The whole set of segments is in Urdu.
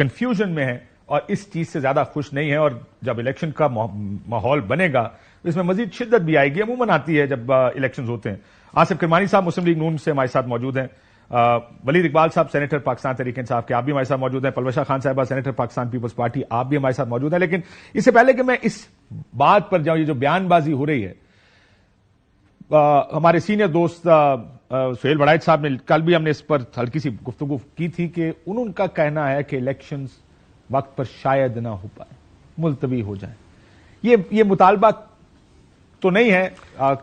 کنفیوژن میں ہیں اور اس چیز سے زیادہ خوش نہیں ہیں. اور جب الیکشن کا ماحول بنے گا اس میں مزید شدت بھی آئے گی, عموماً آتی ہے جب الیکشنز ہوتے ہیں. آصف کرمانی صاحب مسلم لیگ نون سے ہمارے ساتھ موجود ہیں. ولید اقبال صاحب سینیٹر پاکستان تحریک انصاف کے, آپ بھی ہمارے ساتھ موجود ہیں. پلوشہ خان صاحبہ سینیٹر پاکستان پیپلز پارٹی, آپ بھی ہمارے ساتھ موجود ہیں. لیکن اس سے پہلے کہ میں اس بات پر جاؤں, یہ جو بیان بازی ہو رہی ہے, ہمارے سینئر دوست سہیل بڑائچ صاحب نے, کل بھی ہم نے اس پر ہلکی سی گفتگو کی تھی کہ ان کا کہنا ہے کہ الیکشنز وقت پر شاید نہ ہو پائے, ملتوی ہو جائیں. یہ مطالبہ تو نہیں ہے,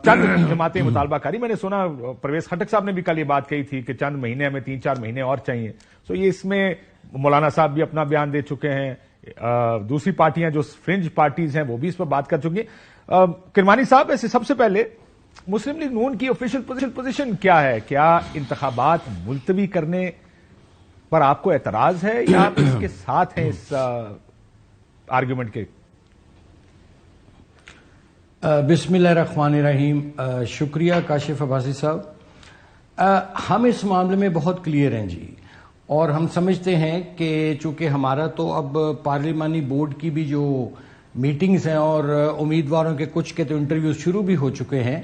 چند جماعتیں مطالبہ کاری. میں نے سنا پرویز خٹک صاحب نے بھی کل یہ بات کہی تھی کہ چند مہینے, ہمیں 3-4 مہینے اور چاہیے. سو یہ اس میں مولانا صاحب بھی اپنا بیان دے چکے ہیں, دوسری پارٹیاں جو فرنج پارٹیز ہیں وہ بھی اس پر بات کر چکی ہیں. کرمانی صاحب, ایسے سب سے پہلے مسلم لیگ نون کی آفیشیل پوزیشن کیا ہے؟ کیا انتخابات ملتوی کرنے پر آپ کو اعتراض ہے یا آپ اس کے ساتھ ہیں اس آرگیومنٹ کے؟ بسم اللہ الرحمن الرحیم. شکریہ کاشف عباسی صاحب. ہم اس معاملے میں بہت کلیئر ہیں جی, اور ہم سمجھتے ہیں کہ چونکہ ہمارا تو اب پارلیمانی بورڈ کی بھی جو میٹنگز ہیں اور امیدواروں کے کچھ کے تو انٹرویوز شروع بھی ہو چکے ہیں,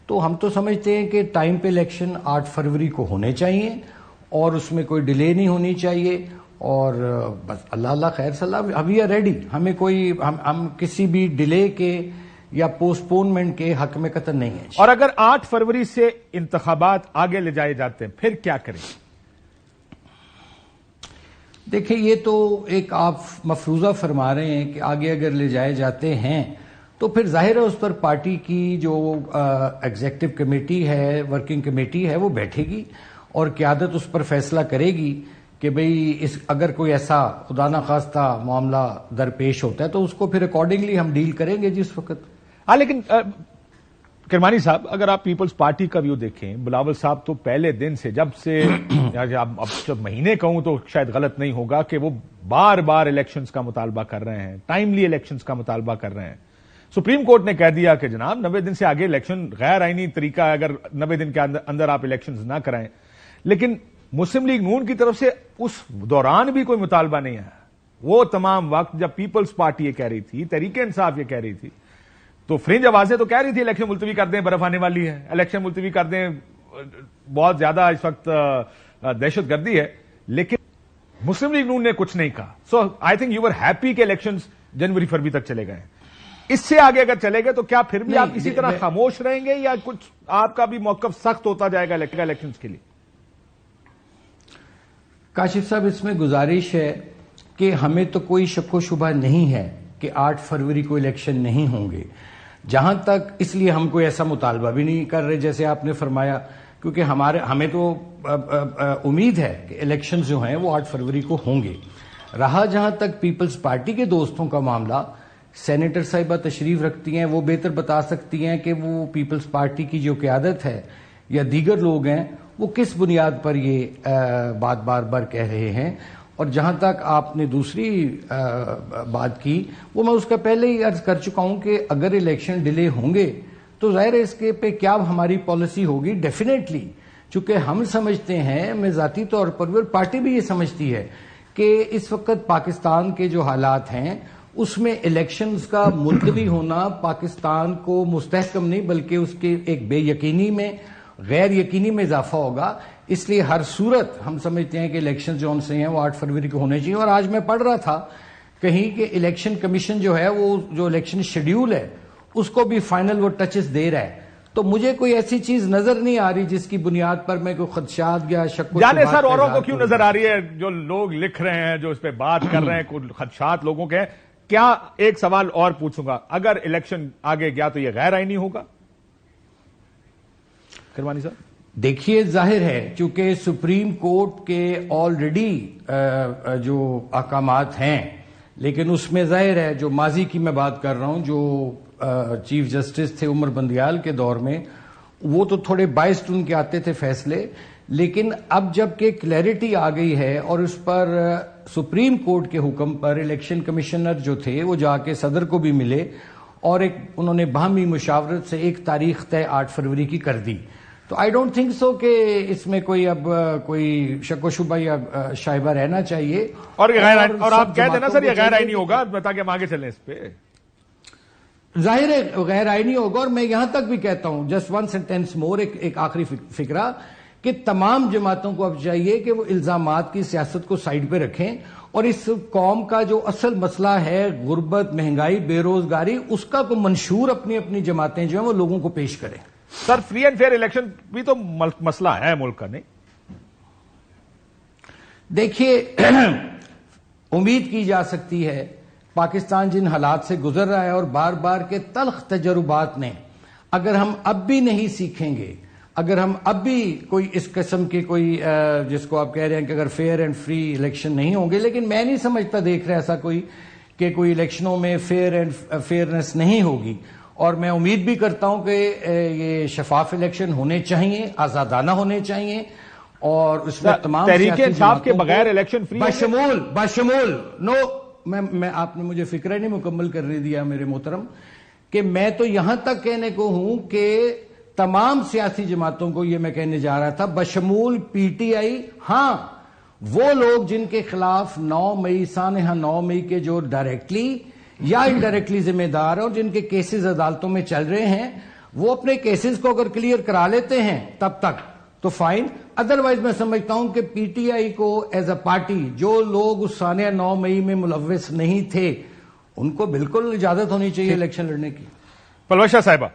تو ہم تو سمجھتے ہیں کہ ٹائم پہ الیکشن 8 فروری کو ہونے چاہیے اور اس میں کوئی ڈیلے نہیں ہونی چاہیے. اور بس اللہ خیر صلاح, وی آر ریڈی. ہمیں کوئی ہم کسی بھی ڈیلے کے یا پوسٹ پونمنٹ کے حق میں قطع نہیں ہے. اور اگر 8 فروری سے انتخابات آگے لے جائے جاتے ہیں پھر کیا کریں؟ دیکھیں, یہ تو ایک آپ مفروضہ فرما رہے ہیں کہ آگے اگر لے جائے جاتے ہیں تو پھر ظاہر ہے اس پر پارٹی کی جو ایگزیکٹو کمیٹی ہے, ورکنگ کمیٹی ہے, وہ بیٹھے گی اور قیادت اس پر فیصلہ کرے گی کہ بھئی اگر کوئی ایسا خدا نخواستہ معاملہ درپیش ہوتا ہے تو اس کو پھر اکارڈنگلی ہم ڈیل کریں گے جس وقت. ہاں, لیکن کرمانی صاحب, اگر آپ پیپلز پارٹی کا ویو دیکھیں, بلاول صاحب تو پہلے دن سے, جب سے اب مہینے کہوں تو شاید غلط نہیں ہوگا, کہ وہ بار بار الیکشنز کا مطالبہ کر رہے ہیں, ٹائملی الیکشنز کا مطالبہ کر رہے ہیں. سپریم کورٹ نے کہہ دیا کہ جناب 90 دن سے آگے الیکشن غیر آئینی طریقہ ہے, اگر 90 دن کے اندر آپ الیکشنز نہ کرائیں. لیکن مسلم لیگ نون کی طرف سے اس دوران بھی کوئی مطالبہ نہیں ہے. وہ تمام وقت جب پیپلز پارٹی یہ کہہ رہی تھی, تحریک انصاف یہ کہہ رہی تھی, تو فرنج آوازیں تو کہہ رہی تھی الیکشن ملتوی کر دیں, برف آنے والی ہے, الیکشن ملتوی کر دیں, بہت زیادہ اس وقت دہشت گردی ہے. لیکن مسلم لیگ نون نے کچھ نہیں کہا. So I think you are happy کہ الیکشنز جنوری فروری تک چلے گئے. اس سے آگے اگر چلے گئے تو کیا پھر بھی آپ اسی طرح خاموش رہیں گے یا کچھ آپ کا بھی موقف سخت ہوتا جائے گا الیکشنز کے لیے؟ کاشف صاحب, اس میں گزارش ہے کہ ہمیں تو کوئی شک و شبہ نہیں ہے کہ 8 فروری کو الیکشن نہیں ہوں گے. جہاں تک, اس لیے ہم کوئی ایسا مطالبہ بھی نہیں کر رہے جیسے آپ نے فرمایا, کیونکہ ہمیں تو امید ہے کہ الیکشن جو ہیں وہ 8 فروری کو ہوں گے. رہا جہاں تک پیپلز پارٹی کے دوستوں کا معاملہ, سینیٹر صاحبہ تشریف رکھتی ہیں, وہ بہتر بتا سکتی ہیں کہ وہ پیپلز پارٹی کی جو قیادت ہے یا دیگر لوگ ہیں وہ کس بنیاد پر یہ بات بار بار کہہ رہے ہیں. اور جہاں تک آپ نے دوسری بات کی, وہ میں اس کا پہلے ہی عرض کر چکا ہوں کہ اگر الیکشن ڈیلے ہوں گے تو ظاہر ہے اس کے پہ کیا ہماری پالیسی ہوگی. ڈیفینیٹلی, چونکہ ہم سمجھتے ہیں, میں ذاتی طور پر بھی اور پارٹی بھی یہ سمجھتی ہے کہ اس وقت پاکستان کے جو حالات ہیں اس میں الیکشنز کا ملتوی ہونا پاکستان کو مستحکم نہیں بلکہ اس کے ایک بے یقینی میں, غیر یقینی میں اضافہ ہوگا. اس لیے ہر صورت ہم سمجھتے ہیں کہ الیکشن جو ان سے ہیں وہ 8 فروری کو ہونے چاہیے. اور آج میں پڑھ رہا تھا کہیں کہ الیکشن کمیشن جو ہے وہ جو الیکشن شیڈیول ہے اس کو بھی فائنل وہ ٹچز دے رہا ہے. تو مجھے کوئی ایسی چیز نظر نہیں آ رہی جس کی بنیاد پر میں کوئی خدشات یا شک و جانے سر اوروں کو کیوں نظر آ رہی ہے؟ جو لوگ لکھ رہے ہیں, جو اس پہ بات کر رہے ہیں, کوئی خدشات لوگوں کے ہیں. کیا ایک سوال اور پوچھوں گا, اگر الیکشن آگے گیا تو یہ غیر آئینی ہوگا؟ کرمانی صاحب دیکھیے, ظاہر ہے چونکہ سپریم کورٹ کے آلریڈی جو احکامات ہیں, لیکن اس میں ظاہر ہے جو ماضی کی میں بات کر رہا ہوں, جو چیف جسٹس تھے عمر بندیال کے دور میں, وہ تو تھوڑے بائسڈ ان کے آتے تھے فیصلے. لیکن اب جب کہ کلیئرٹی آ گئی ہے اور اس پر سپریم کورٹ کے حکم پر الیکشن کمشنر جو تھے وہ جا کے صدر کو بھی ملے اور انہوں نے باہمی مشاورت سے ایک تاریخ طے 8 فروری کی کر دی. تو آئی ڈونٹ تھنک سو کہ اس میں کوئی اب کوئی شک و شبہ یا شائبہ رہنا چاہیے. اور آپ کہہ دینا سر یہ غیر آئینی ہوگا تاکہ ہم آگے چلیں اس پہ. ظاہر ہے غیر آئینی ہوگا. اور میں یہاں تک بھی کہتا ہوں, جسٹ ون سینٹینس مور, ایک آخری فکرہ, کہ تمام جماعتوں کو اب چاہیے کہ وہ الزامات کی سیاست کو سائیڈ پہ رکھیں اور اس قوم کا جو اصل مسئلہ ہے غربت, مہنگائی, بے روزگاری, اس کا کوئی منشور اپنی اپنی جماعتیں جو ہیں وہ لوگوں کو پیش کریں. سر فری اینڈ فیئر الیکشن بھی تو مسئلہ ہے ملک کا, نہیں؟ دیکھیے امید کی جا سکتی ہے, پاکستان جن حالات سے گزر رہا ہے اور بار بار کے تلخ تجربات نے, اگر ہم اب بھی نہیں سیکھیں گے, اگر ہم اب بھی کوئی اس قسم کے کوئی جس کو آپ کہہ رہے ہیں کہ اگر فیئر اینڈ فری الیکشن نہیں ہوں گے, لیکن میں نہیں سمجھتا دیکھ رہا ایسا کوئی کہ کوئی الیکشنوں میں فیئر اینڈ فیئرنیس نہیں ہوگی. اور میں امید بھی کرتا ہوں کہ یہ شفاف الیکشن ہونے چاہیے, آزادانہ ہونے چاہیے, اور اس میں تمام تحریک انصاف کے بغیر الیکشن فری بشمول نو, میں آپ نے مجھے فکرہ نہیں مکمل کرنے دیا میرے محترم, کہ میں تو یہاں تک کہنے کو ہوں کہ تمام سیاسی جماعتوں کو یہ میں کہنے جا رہا تھا بشمول پی ٹی آئی, ہاں وہ لوگ جن کے خلاف 9 مئی سانحہ 9 مئی کے جو ڈائریکٹلی یا انڈائریکٹلی ذمہ دار ہیں اور جن کے کیسز عدالتوں میں چل رہے ہیں, وہ اپنے کیسز کو اگر کلیئر کرا لیتے ہیں تب تک تو فائن. ادروائز میں سمجھتا ہوں کہ پی ٹی آئی کو ایز اے پارٹی, جو لوگ اس سانحہ 9 مئی میں ملوث نہیں تھے, ان کو بالکل اجازت ہونی چاہیے الیکشن لڑنے کی. پلوشا صاحبہ,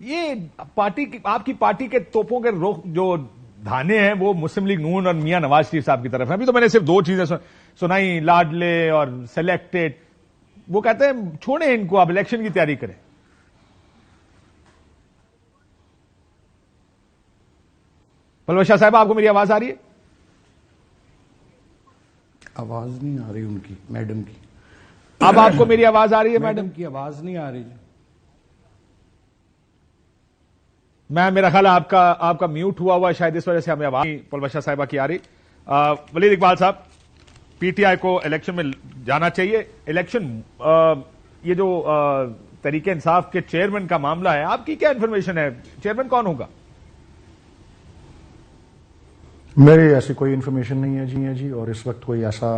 یہ پارٹی آپ کی پارٹی کے توپوں کے رخ جو دھانے ہیں وہ مسلم لیگ نون اور میاں نواز شریف صاحب کی طرف ہیں. ابھی تو میں نے صرف 2 چیزیں سنائی, لاڈلے اور سلیکٹڈ. وہ کہتے ہیں چھوڑیں ان کو, آپ الیکشن کی تیاری کریں. پلوشا صاحب آپ کو میری آواز آ رہی ہے؟ آواز نہیں آ رہی ان کی, میڈم کی. اب آپ کو میری آواز آ رہی ہے میڈم کی آواز نہیں آ رہی. میرا خیال ہے آپ کا میوٹ ہوا ہے, شاید اس وجہ سے ہمیں آواز پلوشا صاحبہ کی آ رہی. ولید اقبال صاحب, پی ٹی آئی کو الیکشن میں جانا چاہیے. الیکشن یہ جو تحریک انصاف کے چیئرمین کا معاملہ ہے, آپ کی کیا انفارمیشن ہے؟ چیئرمین کون ہوگا؟ میری ایسی کوئی انفارمیشن نہیں ہے جی, اور اس وقت کوئی ایسا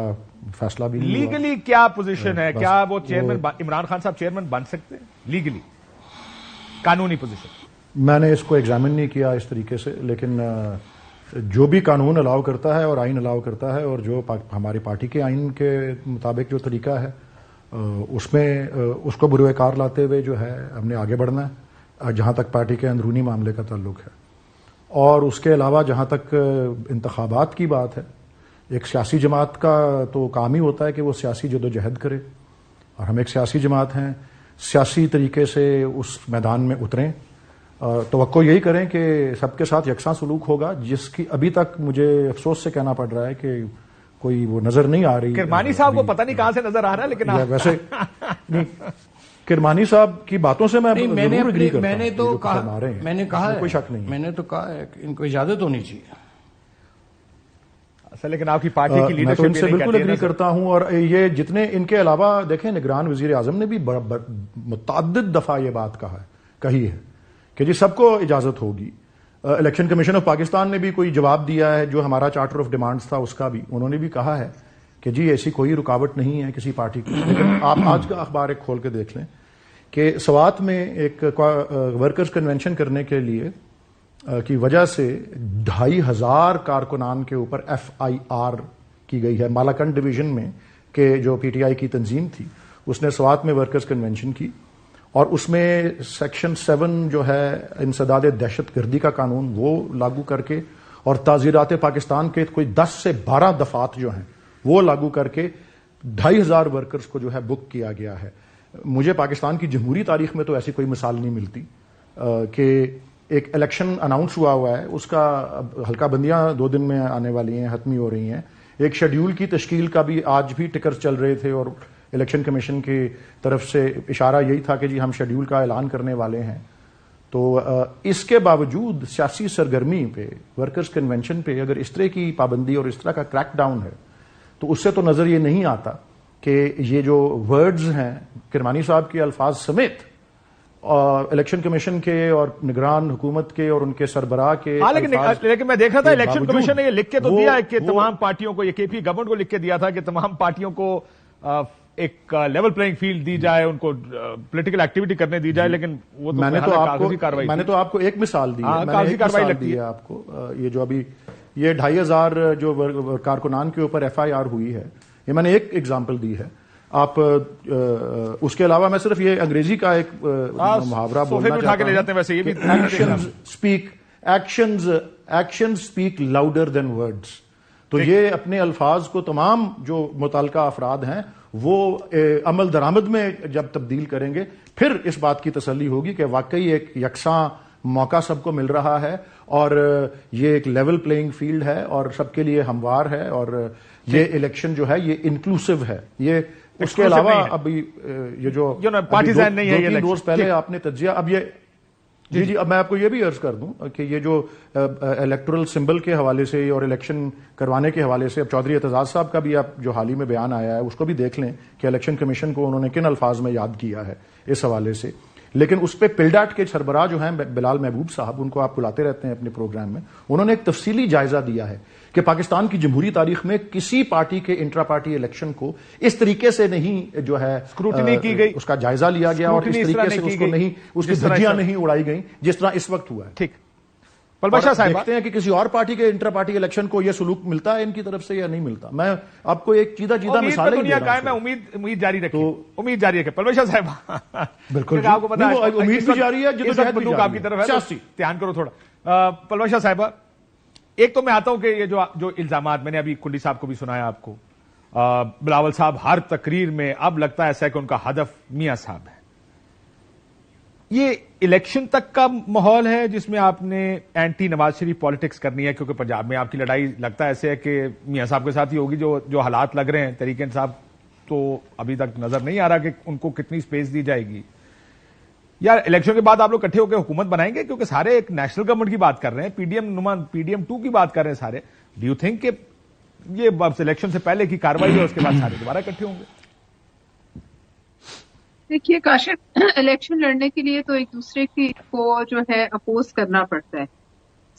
فیصلہ بھی نہیں. لیگلی کیا پوزیشن ہے؟ کیا وہ چیئرمین عمران خان صاحب چیئرمین بن سکتے ہیں لیگلی, قانونی پوزیشن؟ میں نے اس کو ایگزامن نہیں کیا اس طریقے سے, لیکن جو بھی قانون الاؤ کرتا ہے اور آئین الاؤ کرتا ہے, اور جو ہماری پارٹی کے آئین کے مطابق جو طریقہ ہے اس میں اس کو بروئے کار لاتے ہوئے جو ہے ہم نے آگے بڑھنا ہے, جہاں تک پارٹی کے اندرونی معاملے کا تعلق ہے. اور اس کے علاوہ جہاں تک انتخابات کی بات ہے, ایک سیاسی جماعت کا تو کام ہی ہوتا ہے کہ وہ سیاسی جدوجہد کرے, اور ہم ایک سیاسی جماعت ہیں, سیاسی طریقے سے اس میدان میں اتریں. توقع یہی کریں کہ سب کے ساتھ یکساں سلوک ہوگا, جس کی ابھی تک مجھے افسوس سے کہنا پڑ رہا ہے کہ کوئی وہ نظر نہیں آ رہی. کرمانی صاحب کو پتہ نہیں کہاں سے نظر آ رہا ہے, لیکن ویسے کرمانی صاحب کی باتوں سے میں ضرور اگری کرتا ہوں. میں نے کہا کوئی شک نہیں, میں نے تو کہا ہے کہ ان کو اجازت ہونی چاہیے. لیکن آپ کی پارٹی کی لیڈرشپ میں تو ان سے بالکل اگری کرتا ہوں. اور یہ جتنے ان کے علاوہ دیکھیں, نگران وزیر اعظم نے بھی متعدد دفعہ یہ بات کہی ہے کہ جی سب کو اجازت ہوگی. الیکشن کمیشن آف پاکستان نے بھی کوئی جواب دیا ہے, جو ہمارا چارٹر آف ڈیمانڈز تھا اس کا بھی انہوں نے بھی کہا ہے کہ جی ایسی کوئی رکاوٹ نہیں ہے کسی پارٹی کی. لیکن آپ آج کا اخبار ایک کھول کے دیکھ لیں کہ سوات میں ایک ورکرز کنونشن کرنے کے لیے کی وجہ سے 2,500 کارکنان کے اوپر FIR کی گئی ہے. مالاکنڈ ڈویژن میں کہ جو پی ٹی آئی کی تنظیم تھی, اس نے سوات میں ورکرز کنونشن کی, اور اس میں سیکشن 7 جو ہے انسداد دہشت گردی کا قانون وہ لاگو کر کے, اور تعزیرات پاکستان کے کوئی 10 سے 12 دفعات جو ہیں وہ لاگو کر کے 2,500 ورکرز کو جو ہے بک کیا گیا ہے. مجھے پاکستان کی جمہوری تاریخ میں تو ایسی کوئی مثال نہیں ملتی کہ ایک الیکشن اناؤنس ہوا ہے, اس کا حلقہ بندیاں 2 دن میں آنے والی ہیں, حتمی ہو رہی ہیں, ایک شیڈیول کی تشکیل کا بھی آج بھی ٹکر چل رہے تھے, اور الیکشن کمیشن کی طرف سے اشارہ یہی تھا کہ جی ہم شیڈیول کا اعلان کرنے والے ہیں. تو اس کے باوجود سیاسی سرگرمی پہ, ورکرز کنونشن پہ اگر اس طرح کی پابندی اور اس طرح کا کریک ڈاؤن ہے, تو اس سے تو نظر یہ نہیں آتا کہ یہ جو ورڈز ہیں کرمانی صاحب کے الفاظ سمیت الیکشن کمیشن کے اور نگران حکومت کے اور ان کے سربراہ کے ہاں لیکن میں دیکھ رہا تھا الیکشن کمیشن نے یہ لکھ کے تو دیا ہے کہ وہ تمام پارٹیوں کو، یہ کے پی گورنمنٹ کو لکھ کے دیا تھا کہ تمام پارٹیوں کو ایک لیول پلینگ فیلڈ دی جائے، ان کو پولیٹیکل ایکٹیویٹی کرنے دی جائے، لیکن وہ میں نے تو آپ کو ایک مثال دی ہے، کاغذی کارروائی لگتی ہے آپ کو. یہ جو ابھی یہ 2500 جو کارکنان کے اوپر ایف آئی آر ہوئی ہے، یہ میں نے ایک ایگزامپل دی ہے. آپ اس کے علاوہ میں صرف یہ انگریزی کا ایک محاورہ بولنا چاہتا ہوں، action speak louder than words. تو یہ اپنے الفاظ کو تمام جو متعلقہ افراد ہیں وہ عمل درآمد میں جب تبدیل کریں گے، پھر اس بات کی تسلی ہوگی کہ واقعی ایک یکساں موقع سب کو مل رہا ہے اور یہ ایک لیول پلینگ فیلڈ ہے اور سب کے لیے ہموار ہے، اور یہ الیکشن جو ہے یہ انکلوسیو ہے. یہ اس کے علاوہ ابھی یہ جو پارٹیزن نہیں ہے، یہ 2-3 روز پہلے آپ نے تجزیہ، اب یہ جی اب میں آپ کو یہ بھی عرض کر دوں کہ یہ جو الیکٹورل سمبل کے حوالے سے اور الیکشن کروانے کے حوالے سے اب چودھری اعتزاز صاحب کا بھی آپ جو حال ہی میں بیان آیا ہے اس کو بھی دیکھ لیں کہ الیکشن کمیشن کو انہوں نے کن الفاظ میں یاد کیا ہے اس حوالے سے. لیکن اس پہ پلڈاٹ کے سربراہ جو ہیں بلال محبوب صاحب، ان کو آپ بلاتے رہتے ہیں اپنے پروگرام میں، انہوں نے ایک تفصیلی جائزہ دیا ہے کہ پاکستان کی جمہوری تاریخ میں کسی پارٹی کے انٹرا پارٹی الیکشن کو اس طریقے سے نہیں جو ہے اسکروٹنی کی گئی، اس کا جائزہ لیا گیا اور اس طریقے سے اس کو نہیں، اس کی دھجیاں نہیں اڑائی گئیں جس طرح اس وقت ہوا ہے. ٹھیک. پلبشاہ صاحب دیکھتے ہیں کہ کسی اور پارٹی کے انٹرا پارٹی الیکشن کو یہ سلوک ملتا ہے ان کی طرف سے یا نہیں ملتا. میں آپ کو ایک چیدہ مثالیں دے رہا ہوں. میں امید جاری رکھیں پلبشاہ صاحب. بالکل آپ کو پتا ہے امید بھی جاری ہے، بندوق آپ کی طرف ہے، دھیان کرو تھوڑا. پلبشاہ صاحب، ایک تو میں آتا ہوں کہ یہ جو الزامات میں نے ابھی کنڈی صاحب کو بھی سنایا آپ کو، بلاول صاحب ہر تقریر میں اب لگتا ہے ایسا ہے کہ ان کا ہدف میاں صاحب ہے. یہ الیکشن تک کا ماحول ہے جس میں آپ نے اینٹی نواز شریف پالیٹکس کرنی ہے، کیونکہ پنجاب میں آپ کی لڑائی لگتا ہے ایسے ہے کہ میاں صاحب کے ساتھ ہی ہوگی. جو حالات لگ رہے ہیں تحریک انصاف تو ابھی تک نظر نہیں آ رہا کہ ان کو کتنی سپیس دی جائے گی. یار الیکشن کے بعد آپ لوگ اکٹھے ہو کے حکومت بنائیں گے، کیونکہ سارے ایک نیشنل گورنمنٹ کی بات کر رہے ہیں، پی ڈی ایم 2 کی بات کر رہے ہیں سارے. ڈو یو تھنک کہ یہ الیکشن سے پہلے کی کاروائی ہے اس کے بعد سارے دوبارہ اکٹھے ہوں گے؟ دیکھیے کاشف، الیکشن لڑنے کے لیے تو ایک دوسرے کو جو ہے اپوز کرنا پڑتا ہے.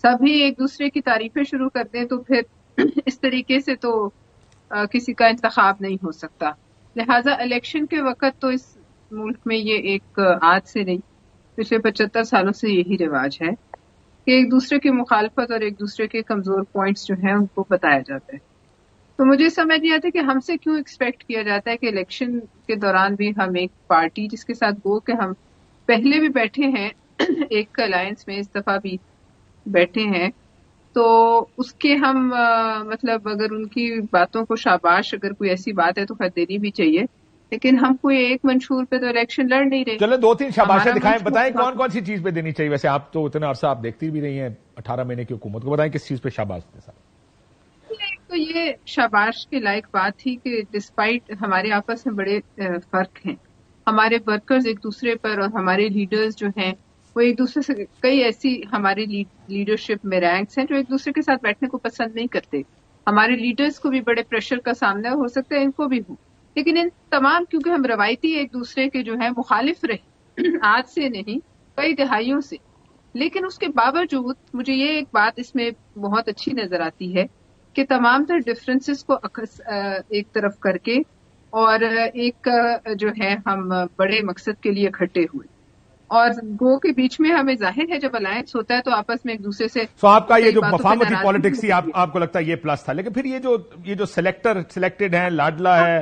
سبھی ایک دوسرے کی تعریفیں شروع کر دیں تو پھر اس طریقے سے تو کسی کا انتخاب نہیں ہو سکتا. لہٰذا الیکشن کے وقت تو اس ملک میں یہ ایک آج سے نہیں، پچھلے 75 سالوں سے یہی رواج ہے کہ ایک دوسرے کی مخالفت اور ایک دوسرے کے کمزور پوائنٹس جو ہیں ان کو بتایا جاتا ہے. تو مجھے سمجھ نہیں آتا کہ ہم سے کیوں ایکسپیکٹ کیا جاتا ہے کہ الیکشن کے دوران بھی ہم ایک پارٹی جس کے ساتھ گو کہ ہم پہلے بھی بیٹھے ہیں ایک الائنس میں، اس دفعہ بھی بیٹھے ہیں، تو اس کے ہم مطلب اگر ان کی باتوں کو شاباش، اگر کوئی ایسی بات ہے تو خیر دینی بھی چاہیے، لیکن ہم کوئی ایک منشور پہ تو الیکشن لڑ نہیں رہے. چلے 2-3 شاباشیں دکھائیں، بتائیں کون کون سی چیز پہ دینی چاہیے. ویسے آپ تو اتنا عرصہ آپ دیکھتی بھی رہی ہیں 18 مہینے کی حکومت کو، بتائیں کس چیز پہ شاباش دے سر. تو یہ شاباش کے لائق بات تھی کہ ڈسپائٹ ہمارے آپس میں بڑے فرق ہیں، ہمارے ورکرز ایک دوسرے پر اور ہمارے لیڈرز جو ہیں وہ ایک دوسرے سے، کئی ایسی ہماری لیڈرشپ میں رینکس ہیں جو ایک دوسرے کے ساتھ بیٹھنے کو پسند نہیں کرتے. ہمارے لیڈرز کو بھی بڑے پریشر کا سامنا ہو سکتا ہے، ان کو بھی ہو، لیکن ان تمام کیونکہ ہم روایتی ایک دوسرے کے جو ہیں مخالف رہے آج سے نہیں کئی دہائیوں سے، لیکن اس کے باوجود مجھے یہ ایک بات اس میں بہت اچھی نظر آتی ہے کہ تمام تر ڈفرینسز کو ایک طرف کر کے اور ایک جو ہے ہم بڑے مقصد کے لیے اکٹھے ہوئے، اور گو کے بیچ میں ہمیں ظاہر ہے جب الائنس ہوتا ہے تو آپس میں ایک دوسرے سے آپ کا یہ جو مفاہمتی پالیٹکس تھی آپ کو لگتا ہے یہ پلس تھا، لیکن پھر یہ جو سلیکٹڈ ہیں، لاڈلا ہے،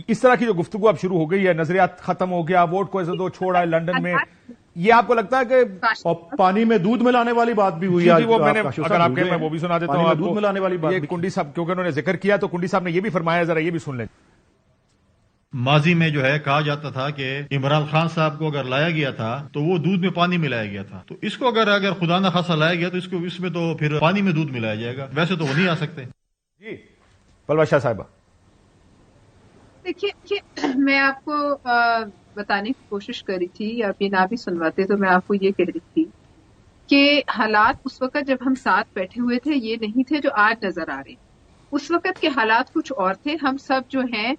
اس طرح کی جو گفتگو اب شروع ہو گئی ہے، نظریات ختم ہو گیا، ووٹ کو ایسے دو چھوڑا ہے لندن میں، یہ آپ کو لگتا ہے کہ پانی میں دودھ ملانے والی بات بھی ہوئی؟ جی وہ میں نے، اگر آپ کہیں میں وہ بھی سنا دیتا ہوں آپ کو. دودھ ملانے والی بات کنڈی صاحب کیونکہ انہوں نے ذکر کیا تو کنڈی صاحب نے یہ بھی فرمایا، ذرا یہ بھی سن لیں. ماضی میں جو ہے کہا جاتا تھا کہ عمران خان صاحب کو اگر لایا گیا تھا تو وہ دودھ میں پانی ملایا گیا تھا، تو اس کو اگر خدا نہ خاصا لایا گیا تو اس میں تو پھر پانی میں دودھ ملایا جائے گا، ویسے تو وہ نہیں آ سکتے. جی پلبشاہ صاحبہ. دیکھیے میں آپ کو بتانے کی کوشش کری تھی، آپ یہ نہ بھی سنواتے تو میں آپ کو یہ کہہ رہی تھی کہ حالات اس وقت جب ہم ساتھ بیٹھے ہوئے تھے یہ نہیں تھے جو آج نظر آ رہے. اس وقت کے حالات کچھ اور تھے. ہم سب جو ہیں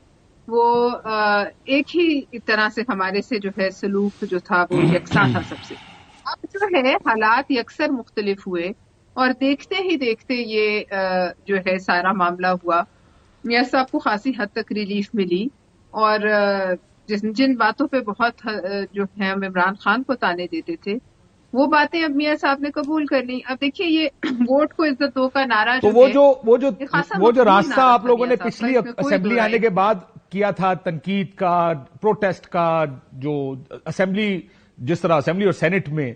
وہ ایک ہی طرح سے ہمارے سے جو ہے سلوک جو تھا وہ یکساں تھا سب سے. اب جو ہے حالات یکسر مختلف ہوئے اور دیکھتے ہی دیکھتے یہ جو ہے سارا معاملہ ہوا. میاں صاحب کو خاصی حد تک ریلیف ملی اور جن باتوں پہ بہت جو ہے ہم عمران خان کو تانے دیتے تھے وہ باتیں اب میاں صاحب نے قبول کر لی. اب دیکھیے یہ ووٹ کو عزت دو کا نعرہ تو وہ جو راستہ آپ لوگوں نے پچھلی اسمبلی آنے کے بعد کیا تھا تنقید کا، پروٹیسٹ کا، جو اسمبلی جس طرح اسمبلی اور سینٹ میں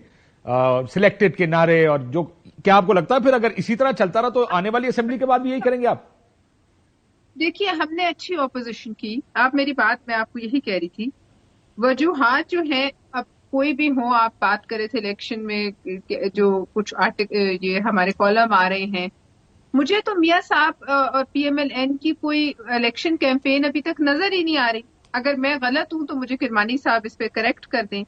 سلیکٹڈ کے نعرے، اور جو کیا آپ کو لگتا ہے پھر اگر اسی طرح چلتا رہا تو آنے والی اسمبلی کے بعد بھی یہی کریں گے آپ؟ دیکھیے ہم نے اچھی اپوزیشن کی. آپ میری بات میں آپ کو یہی کہہ رہی تھی، وجوہات جو ہیں اب کوئی بھی ہو، آپ بات کرے تھے الیکشن میں جو کچھ یہ ہمارے کالم آ رہے ہیں، مجھے تو میاں صاحب اور پی ایم ایل این کی کوئی الیکشن کیمپین ابھی تک نظر ہی نہیں آ رہی. اگر میں غلط ہوں تو مجھے کرمانی صاحب اس پہ کریکٹ کر دیں.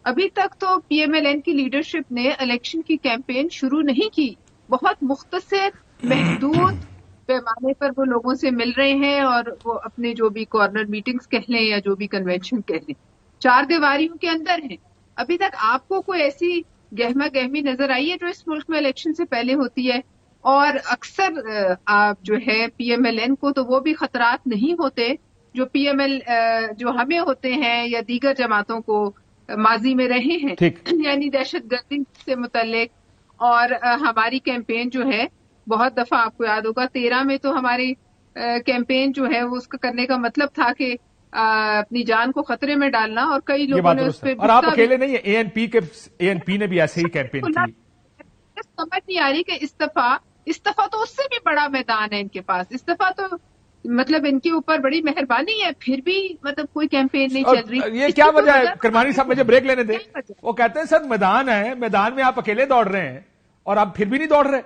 ابھی تک تو پی ایم ایل این کی لیڈرشپ نے الیکشن کی کیمپین شروع نہیں کی. بہت مختصر محدود پیمانے پر وہ لوگوں سے مل رہے ہیں اور وہ اپنے جو بھی کارنر میٹنگز کہہ لیں یا جو بھی کنونشن کہہ لیں، چار دیواریوں کے اندر ہیں. ابھی تک آپ کو کوئی ایسی گہما گہمی نظر آئی ہے جو اس ملک میں الیکشن سے پہلے ہوتی ہے؟ اور اکثر آپ جو ہے پی ایم ایل این کو تو وہ بھی خطرات نہیں ہوتے جو پی ایم ایل جو ہمیں ہوتے ہیں یا دیگر جماعتوں کو ماضی میں رہے ہیں، یعنی دہشت گردی سے متعلق. اور ہماری کیمپین جو ہے بہت دفعہ آپ کو یاد ہوگا 13 میں تو ہماری کیمپین جو ہے وہ اس کا کرنے کا مطلب تھا کہ اپنی جان کو خطرے میں ڈالنا، اور کئی لوگوں نے اس پہ اور آپ اکیلے نہیں ہیں، اے این پی نے بھی ایسے ہی کیمپین کی. سمجھ نہیں آ رہی کہ استفا تو اس سے بھی بڑا میدان ہے ان کے پاس. استفا تو مطلب ان کے اوپر بڑی مہربانی ہے، پھر بھی مطلب کوئی کیمپین نہیں چل رہی. یہ کیا وجہ ہے؟ کرمانی صاحب مجھے بریک لینے دیں. وہ کہتے ہیں سر میدان ہے، میدان میں آپ اکیلے دوڑ رہے ہیں اور آپ پھر بھی نہیں دوڑ رہے.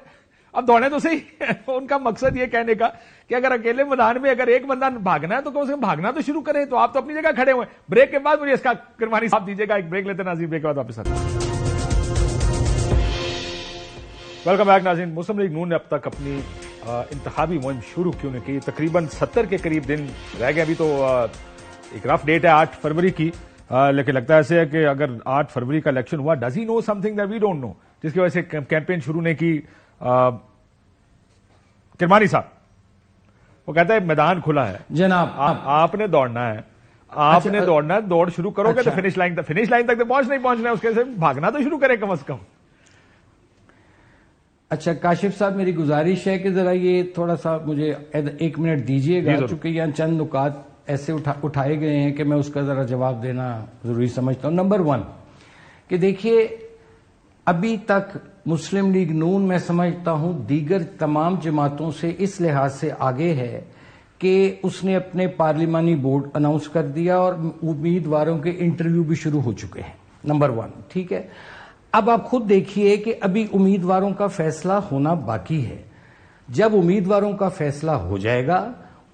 اب دوڑنے تو صحیح. ان کا مقصد یہ کہنے کا کہ اگر اکیلے میدان میں اگر ایک بندہ بھاگنا ہے تو کم سے کم بھاگنا تو شروع کریں. تو آپ تو اپنی جگہ کھڑے ہوئے. بریک کے بعد مجھے اس کا کرمانی صاحب دیجیے گا ایک بریک لیتے ناظرین. بریک کے بعد واپس آتے ہیں. ویلکم بیک ناظرین. مسلم لیگ نون نے اب تک اپنی انتخابی مہم شروع کیوں نہیں کی؟ تقریباً 70 کے قریب دن رہ گئے. ابھی تو ایک رف ڈیٹ ہے 8 فروری کی، لیکن لگتا ہے ایسے ہے کہ اگر 8 فروری کا الیکشن ہوا، does he know something that we don't know, جس کی وجہ سے کیمپین شروع نہیں کی. کرمانی صاحب وہ کہتا ہے میدان کھلا ہے جناب، آپ نے دوڑنا ہے، آپ نے دوڑنا ہے. دوڑ شروع کرو گے تو فنش لائن تک تو پہنچنا ہے. اس کے سے بھاگنا تو شروع کریں کم از کم. اچھا کاشف صاحب، میری گزارش ہے کہ ذرا یہ تھوڑا سا مجھے 1 منٹ دیجیے گا، چونکہ یہاں چند نکات ایسے اٹھائے گئے ہیں کہ میں اس کا ذرا جواب دینا ضروری سمجھتا ہوں. نمبر 1 کہ دیکھیے ابھی تک مسلم لیگ نون میں سمجھتا ہوں دیگر تمام جماعتوں سے اس لحاظ سے آگے ہے کہ اس نے اپنے پارلیمانی بورڈ اناؤنس کر دیا اور امیدواروں کے انٹرویو بھی شروع ہو چکے ہیں. نمبر 1 ٹھیک ہے. اب آپ خود دیکھیے کہ ابھی امیدواروں کا فیصلہ ہونا باقی ہے. جب امیدواروں کا فیصلہ ہو جائے گا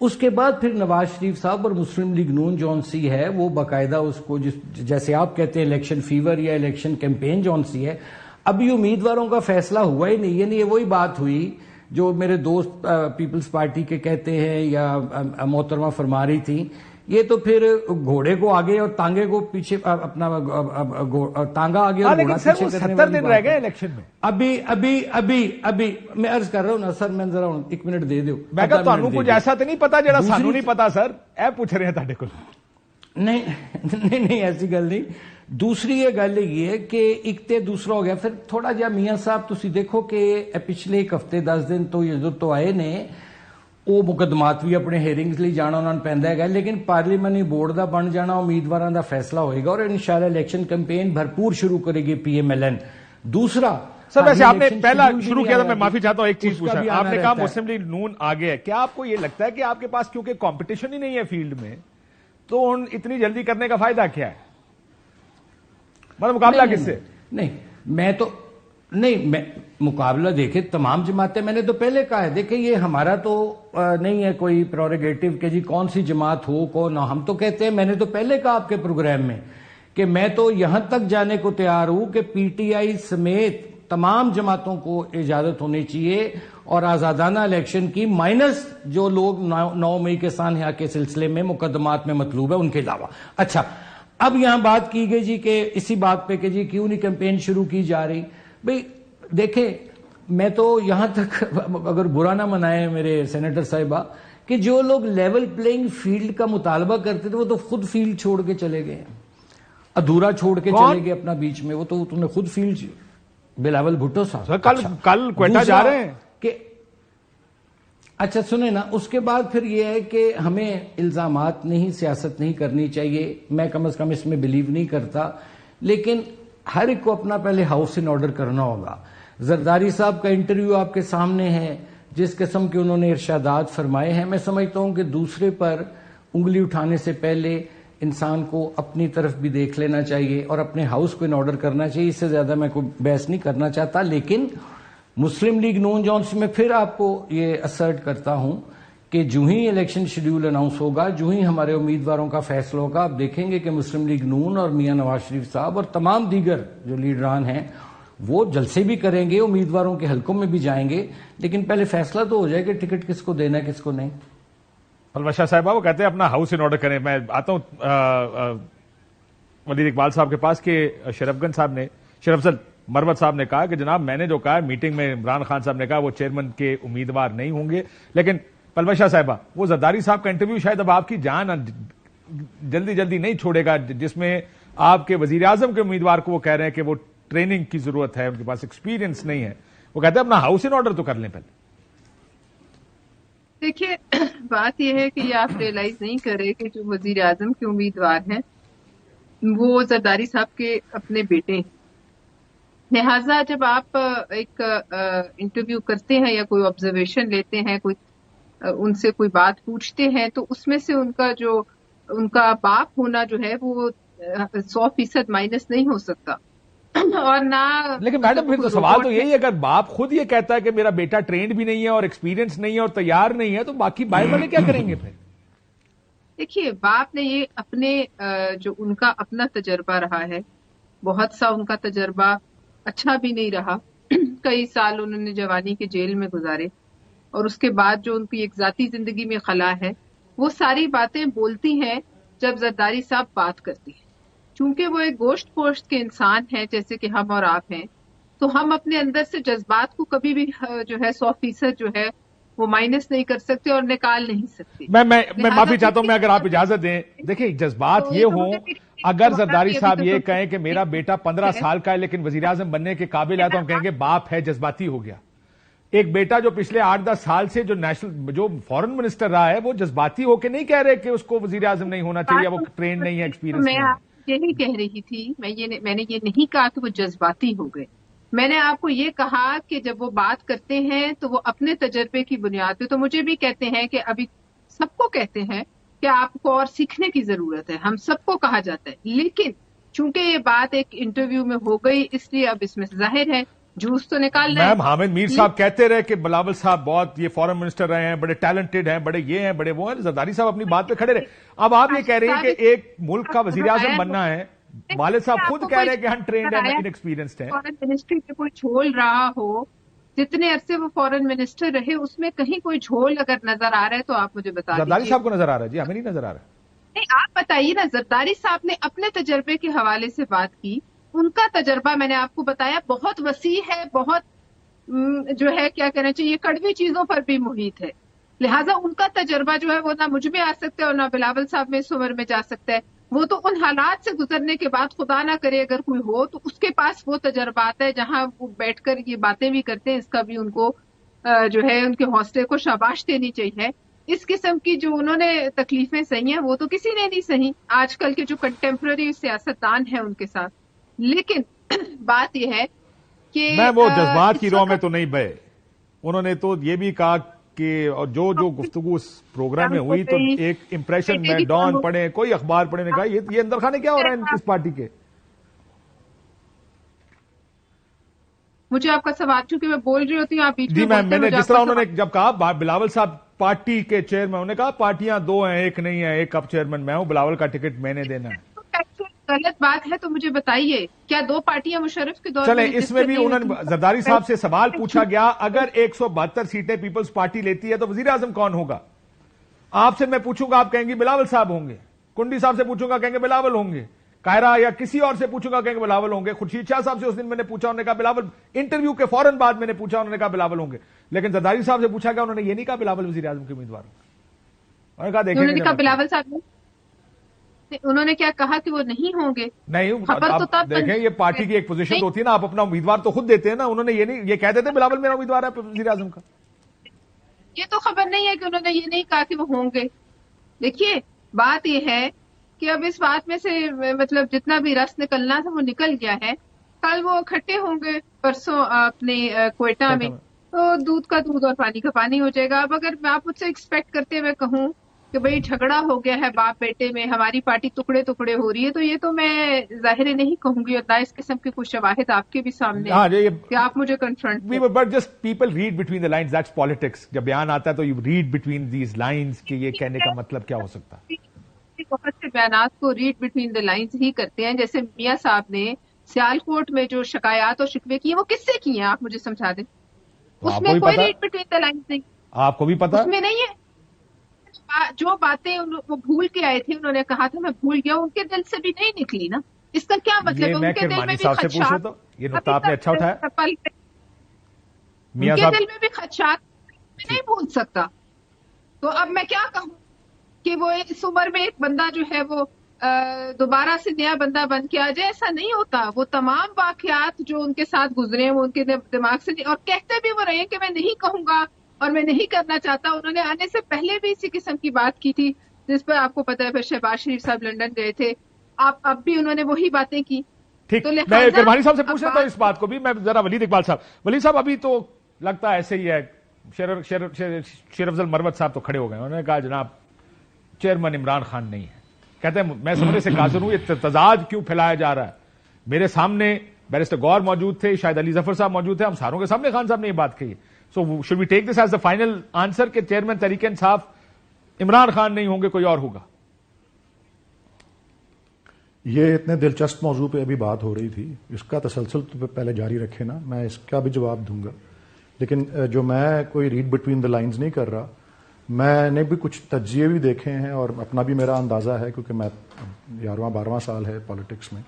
اس کے بعد پھر نواز شریف صاحب اور مسلم لیگ نون جون سی ہے وہ باقاعدہ اس کو جیسے آپ کہتے ہیں الیکشن فیور یا الیکشن کیمپین جون سی ہے. ابھی امیدواروں کا فیصلہ ہوا ہی نہیں. یعنی یہ وہی بات ہوئی جو میرے دوست پیپلز پارٹی کے کہتے ہیں یا محترمہ فرما رہی تھی، یہ تو پھر گھوڑے کو آگے اور تانگے کو پیچھے، اپنا تانگا آگے اور گھوڑا پیچھے کرنے والی 70 دن رہ گئے الیکشن میں. ابھی میں عرض کر رہا ہوں نا سر، میں ذرا 1 منٹ دے دو. میں کہا تانوں کچھ ایسا تو نہیں پتا جڑا سانوں نہیں پتا سر، اے پوچھ رہے ہیں تاڈے کول. نہیں ایسی گل نہیں. دوسری یہ گل یہ ہے کہ ایک تے دوسرا ہو گیا. پھر تھوڑا جہا میاں صاحب تسی دیکھو کہ پچھلے 1 ہفتے 10 دن تو یہ تو آئے نے، وہ مقدمات بھی اپنے ہیئرنگز لی جانا انہوں نے پہندا ہے، لیکن پارلیمانی بورڈ دا بن جانا امیدواراں دا فیصلہ ہوئے گا اور انشاءاللہ الیکشن کیمپین بھرپور شروع کرے گی پی ایم ایل این. دوسرا سر ویسے آپ نے پہلا شروع کیا تھا، میں معافی چاہتا ہوں ایک چیز پوچھا. آپ نے کہا مسلم لیگ نون آگے ہے، کیا آپ کو یہ لگتا ہے کہ آپ کے پاس کیونکہ کمپٹیشن ہی نہیں ہے فیلڈ میں تو اتنی جلدی کرنے کا فائدہ کیا ہے؟ مطلب مقابلہ کس سے؟ نہیں مقابلہ دیکھیں تمام جماعتیں، میں نے تو پہلے کہا ہے دیکھیں یہ ہمارا تو نہیں ہے کوئی پروریگیٹو کہ جی کون سی جماعت ہو کون نہ. ہم تو کہتے ہیں، میں نے تو پہلے کہا آپ کے پروگرام میں کہ میں تو یہاں تک جانے کو تیار ہوں کہ پی ٹی آئی سمیت تمام جماعتوں کو اجازت ہونی چاہیے اور آزادانہ الیکشن کی، مائنس جو لوگ 9 مئی کے سانحہ کے سلسلے میں مقدمات میں مطلوب ہے ان کے علاوہ۔ اچھا، اب یہاں بات کی گئی جی کہ اسی بات پہ کہ جی کیوں نہیں کیمپین شروع کی جا رہی۔ بھئی دیکھیں، میں تو یہاں تک اگر برا نہ منائے میرے سینیٹر صاحبہ کہ جو لوگ لیول پلینگ فیلڈ کا مطالبہ کرتے تھے وہ تو خود فیلڈ چھوڑ کے چلے گئے، ادھورا چھوڑ کے چلے گئے اپنا بیچ میں، وہ تو تم نے خود فیلڈ، بلاول بھٹو صاحب کل کوئٹہ جا رہے ہیں کہ اچھا سنیں نا، اس کے بعد پھر یہ ہے کہ ہمیں الزامات نہیں، سیاست نہیں کرنی چاہیے، میں کم از کم اس میں بلیو نہیں کرتا، لیکن ہر ایک کو اپنا پہلے ہاؤس ان آرڈر کرنا ہوگا۔ زرداری صاحب کا انٹرویو آپ کے سامنے ہے، جس قسم کے انہوں نے ارشادات فرمائے ہیں، میں سمجھتا ہوں کہ دوسرے پر انگلی اٹھانے سے پہلے انسان کو اپنی طرف بھی دیکھ لینا چاہیے اور اپنے ہاؤس کو ان آرڈر کرنا چاہیے۔ اس سے زیادہ میں کوئی بحث نہیں کرنا چاہتا، لیکن مسلم لیگ نون جونس میں پھر آپ کو یہ اسرٹ کرتا ہوں کہ جو ہی الیکشن شیڈیول اناؤنس ہوگا، جو ہی ہمارے امیدواروں کا فیصلہ ہوگا، آپ دیکھیں گے کہ مسلم لیگ نون اور میاں نواز شریف صاحب اور تمام دیگر جو لیڈران ہیں وہ جلسے بھی کریں گے، امیدواروں کے حلقوں میں بھی جائیں گے، لیکن پہلے فیصلہ تو ہو جائے کہ ٹکٹ کس کو دینا ہے کس کو نہیں۔ پلوش شاہ صاحبہ وہ کہتے ہیں اپنا ہاؤس ان آرڈر کریں۔ میں آتا ہوں وزیر اقبال صاحب کے پاس کہ شرف افضل مروت صاحب نے کہا کہ جناب میں نے جو کہا میٹنگ میں عمران خان صاحب نے کہا وہ چیئرمین کے امیدوار نہیں ہوں گے، لیکن پلوش شاہ صاحبہ وہ زرداری صاحب کا انٹرویو شاید اب آپ کی جان جلدی نہیں چھوڑے گا، جس میں آپ کے وزیر اعظم کے امیدوار کو وہ کہہ رہے ہیں کہ وہ ٹریننگ کی ضرورت ہے، ان کے پاس ایکسپیرینس نہیں ہے، وہ کہتے ہیں اپنا ہاؤس ان آرڈر تو کر لیں پہلے۔ دیکھیے بات یہ ہے کہ یہ آپ ریئلائز نہیں کر رہے کہ جو وزیر اعظم کے امیدوار ہیں وہ زرداری صاحب کے اپنے بیٹے ہیں، لہٰذا جب آپ ایک انٹرویو کرتے ہیں یا کوئی آبزرویشن لیتے ہیں، ان سے کوئی بات پوچھتے ہیں، تو اس میں سے ان کا باپ ہونا جو ہے وہ 100% مائنس نہیں ہو سکتا، اور نہ لیکن میڈم پھر تو سوال تو یہی ہے، اگر باپ خود یہ کہتا ہے کہ میرا بیٹا ٹرینڈ بھی نہیں ہے اور ایکسپیرینس نہیں ہے اور تیار نہیں ہے، تو باقی باہر والے کیا کریں گے پھر؟ دیکھیے باپ نے یہ اپنے جو ان کا اپنا تجربہ رہا ہے، بہت سا ان کا تجربہ اچھا بھی نہیں رہا، کئی سال انہوں نے جوانی کے جیل میں گزارے، اور اس کے بعد جو ان کی ایک ذاتی زندگی میں خلا ہے، وہ ساری باتیں بولتی ہیں جب زرداری صاحب بات کرتی ہیں۔ چونکہ وہ ایک گوشت پوشت کے انسان ہیں جیسے کہ ہم اور آپ ہیں، تو ہم اپنے اندر سے جذبات کو کبھی بھی جو ہے 100% جو ہے وہ مائنس نہیں کر سکتے اور نکال نہیں سکتے۔ میں معافی چاہتا ہوں، میں اگر آپ اجازت دیں، دیکھیں جذبات یہ ہوں، اگر زرداری صاحب یہ کہیں کہ میرا بیٹا 15 سال کا ہے لیکن وزیر اعظم بننے کے قابل ہے، تو ہم کہیں گے باپ ہے جذباتی ہو گیا۔ ایک بیٹا جو پچھلے 8-10 سال سے جو فورن منسٹر رہا ہے، وہ جذباتی ہو کے نہیں کہہ رہے کہ اس کو وزیر اعظم نہیں ہونا چاہیے، وہ ٹرینڈ نہیں ہے، ایکسپیرینس نہیں ہے۔ یہی کہہ رہی تھی میں نے یہ نہیں کہا کہ وہ جذباتی ہو گئے، میں نے آپ کو یہ کہا کہ جب وہ بات کرتے ہیں تو وہ اپنے تجربے کی بنیاد پہ، تو مجھے بھی کہتے ہیں کہ ابھی سب کو کہتے ہیں کہ آپ کو اور سیکھنے کی ضرورت ہے، ہم سب کو کہا جاتا ہے، لیکن چونکہ یہ بات ایک انٹرویو میں ہو گئی اس لیے اب اس میں ظاہر ہے جوس تو نکال رہے ہیں۔ میم حامد میر صاحب کہتے رہے کہ بلاول صاحب بہت یہ فورن منسٹر رہے ہیں، بڑے ٹیلنٹڈ ہیں، بڑے یہ ہیں، بڑے وہ ہیں، زرداری صاحب اپنی بات پہ کھڑے رہے۔ اب آپ یہ کہہ رہے ہیں کہ ایک ملک کا وزیر اعظم بننا ہے، والد صاحب خود کہہ رہے ہیں کہ ہم ٹرینڈ ہیں، ان ایکسپیرینسڈ ہیں۔ فورن منسٹری میں کوئی جھول رہا ہو، جتنے عرصے وہ فورن منسٹر رہے اس میں کہیں کوئی جھول اگر نظر آ رہا ہے تو آپ مجھے بتا دیجیے۔ زرداری صاحب کو نظر آ رہا ہے جی، ہمیں نہیں نظر آ رہا ہے۔ نہیں آپ بتائیے نا، زرداری صاحب نے اپنے تجربے کے حوالے سے بات کی، ان کا تجربہ میں نے آپ کو بتایا بہت وسیع ہے، بہت جو ہے کیا کہنا چاہیے کڑوی چیزوں پر بھی محیط ہے، لہٰذا ان کا تجربہ جو ہے وہ نہ مجھ میں آ سکتا ہے اور نہ بلاول صاحب میں اس عمر میں جا سکتا ہے، وہ تو ان حالات سے گزرنے کے بعد خدا نہ کرے اگر کوئی ہو تو اس کے پاس وہ تجربات ہے جہاں وہ بیٹھ کر یہ باتیں بھی کرتے ہیں، اس کا بھی ان کو جو ہے ان کے حوصلے کو شاباش دینی چاہیے۔ اس قسم کی جو انہوں نے تکلیفیں سہی ہیں وہ تو کسی نے نہیں سہی، آج کل کے جو کنٹمپرری سیاستدان ہیں ان کے ساتھ، لیکن بات یہ ہے کہ میں وہ جذبات کی راہ میں تو نہیں بہے، انہوں نے تو یہ بھی کہا کہ جو گفتگو اس پروگرام میں ہوئی تو ایک امپریشن میں ڈان پڑھیں، کوئی اخبار پڑھیں، نے کہا یہ اندر خانے کیا ہو رہا ہے اس پارٹی کے۔ مجھے آپ کا سوال چونکہ میں بول رہی ہوتی ہوں آپ بیچ جی میں میں نے جس طرح انہوں نے جب کہا بلاول صاحب پارٹی کے چیئرمین، انہوں نے کہا پارٹیاں 2 ہیں، ایک نہیں ہے، ایک اب چیئرمین میں ہوں، بلاول کا ٹکٹ میں نے دینا ہے۔ غلط بات ہے تو مجھے بتائیے، کیا 2 پارٹیاں مشرف کے دور چلیں میں اس میں بھی انہوں نے زرداری صاحب سے سوال پوچھا گیا، اگر 172 سیٹیں پیپلز پارٹی لیتی ہے تو وزیر اعظم کون ہوگا؟ آپ سے میں پوچھوں گا، آپ کہیں گے بلاول صاحب ہوں گے، کنڈی صاحب سے پوچھوں گا کہیں گے بلاول ہوں گے، قاہرہ یا کسی اور سے پوچھوں گا کہیں گے بلاول ہوں گے، خورشید شاہ صاحب سے اس دن میں نے پوچھا، انہوں نے کہا بلاول، انٹرویو کے فوراً بعد میں نے پوچھا، انہوں نے کہا بلاول ہوں گے، لیکن زرداری صاحب سے پوچھا گیا، انہوں نے یہ نہیں کہا بلاول وزیر اعظم کے امیدوار ہوں گے، انہوں نے کہا دیکھیں انہوں نے کہا گے بلاول صاحب انہوں نے کیا کہا کہ وہ نہیں ہوں گے؟ نہیں، خبر تو آپ تب دیکھیں یہ پارٹی کی ایک پوزیشن نہیں، ہوتی ہے نا، آپ اپنا امیدوار تو خود دیتے ہیں نا، انہوں نے یہ نہیں، یہ کہہ دیتے بلاول میرا امیدوار ہے وزیر اعظم کا. یہ تو خبر نہیں ہے کہ انہوں نے یہ نہیں کہا کہ وہ ہوں گے. دیکھیے بات یہ ہے کہ اب اس بات میں سے مطلب جتنا بھی رس نکلنا تھا وہ نکل گیا ہے. کل وہ اکٹھے ہوں گے پرسوں اپنے کوئٹہ میں، تو دودھ کا دودھ اور پانی کا پانی ہو جائے گا. اب اگر آپ مجھ سے ایکسپیکٹ کرتے ہوئے کہوں کہ بھئی جھگڑا ہو گیا ہے باپ بیٹے میں، ہماری پارٹی ٹکڑے ٹکڑے ہو رہی ہے، تو یہ تو میں ظاہر نہیں کہوں گی، اور نہ اس قسم کے کچھ شواہد آپ کے بھی سامنے کہ آپ مجھے کنفرنٹ کریں. But just people read between the lines, that's politics. جب بیان آتا ہے تو you read between these lines کہ یہ کہنے کا مطلب کیا ہو سکتا ہے. بہت سے بیانات کو ریڈ بٹوین دا لائنز ہی کرتے ہیں. جیسے میاں صاحب نے سیالکوٹ میں جو شکایات اور شکوے کیے وہ کس سے کیے ہیں آپ مجھے سمجھا دیں. اس میں کوئی ریڈ بٹوین دا لائنز نہیں. آپ کو بھی پتا اس میں نہیں ہے. جو باتیں وہ بھول کے آئے تھے، انہوں نے کہا تھا میں بھول گیا، ان کے دل سے بھی نہیں نکلی نا. اس کا کیا مطلب ہے؟ ان کے دل میں بھی خدشات، یہ نقطہ آپ نے اچھا اٹھایا. ان کے دل میں بھی خدشات نہیں بھول سکتا. تو اب میں کیا کہوں کہ وہ اس عمر میں ایک بندہ جو ہے وہ دوبارہ سے نیا بندہ بن کے آ جائے، ایسا نہیں ہوتا. وہ تمام واقعات جو ان کے ساتھ گزرے ہیں وہ ان کے دماغ سے نہیں، اور کہتے بھی وہ رہے کہ میں نہیں کہوں گا اور میں نہیں کرنا چاہتا. انہوں نے آنے سے پہلے بھی اسی قسم کی بات کی تھی، جس پر آپ کو پتا ہے پھر شہباز شریف صاحب لندن گئے تھے. اب بھی انہوں نے وہی باتیں کی. ٹھیک، میں کرمانی صاحب سے پوچھ رہا تھا اس بات کو بھی. میں ذرا ولید اقبال صاحب ابھی تو لگتا ہے ایسے ہی ہے. شیر افضل مروت صاحب تو کھڑے ہو گئے، انہوں نے کہا جناب چیئرمین عمران خان نہیں ہے. کہتے ہیں میں سمجھنے سے قاصر ہوں یہ تضاد کیوں پھیلایا جا رہا ہے. میرے سامنے بیرسٹر گور موجود تھے، شاید علی ظفر صاحب موجود تھے، ہم ساروں کے سامنے خان صاحب نے یہ بات کہی. So should we take this as the final answer کہ چیئرمین تحریک انصاف عمران خان نہیں ہوں گے، کوئی اور ہوگا؟ یہ اتنے دلچسپ موضوع پہ ابھی بات ہو رہی تھی، اس کا تسلسل تو پہلے جاری رکھے نا، میں اس کا بھی جواب دوں گا. لیکن جو میں کوئی ریڈ بٹوین دا لائنز نہیں کر رہا، میں نے بھی کچھ تجزیے بھی دیکھے ہیں اور اپنا بھی میرا اندازہ ہے، کیونکہ میں 11واں 12واں سال ہے پالیٹکس میں.